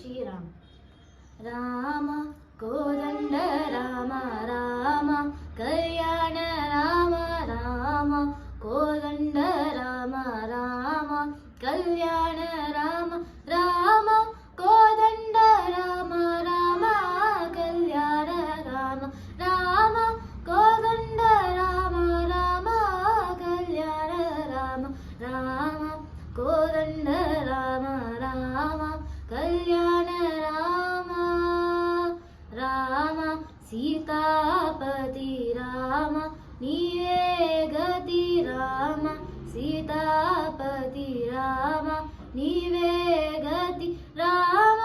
శ్రీరామ్. రామ కోదండ రామ రామ కళ్యాణ రామ రామ కోదండ రామ రామ కళ్యాణ రామ రామ కోదండ రామ రామ కళ్యాణ రామ రామ కోదండ రామ రామ కళ్యాణ రామ రామ కోదండ రామ రామ కళ్యాణ రామ రామ సీతాపతి రామ నీవే గతి రామ సీతాపతి రామ నీవే గతి రామ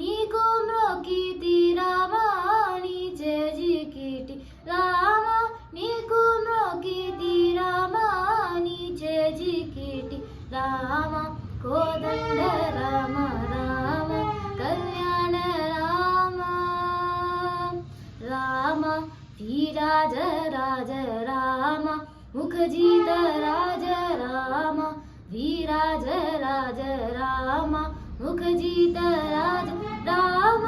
నీకు మ్రోకితి రామ నీ చేజికిటి రామ నీకు మ్రోకితి రామ నీ చేజికిటి రామ కోదండ రామ రామ కళ్యాణ రామ రామ ధీరాజ రాజ రామ ముఖజిత రాజ రామ ధీరాజ రాజ రామ ముఖజిత రాజ రామ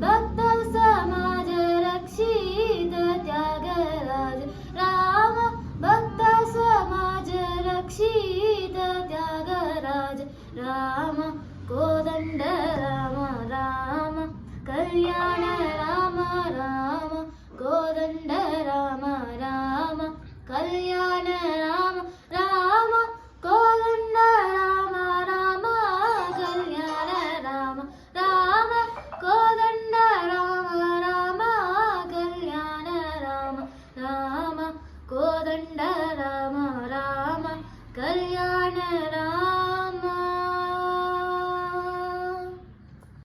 భక్త సమాజ రక్షిత త్యాగరాజ రామ భక్త సమాజ రక్షిత త్యాగరాజ రామ కోదండ రామ రామ కళ్యాణ రామ రామ కోదండ రామ రామ కళ్యాణ రామ రామ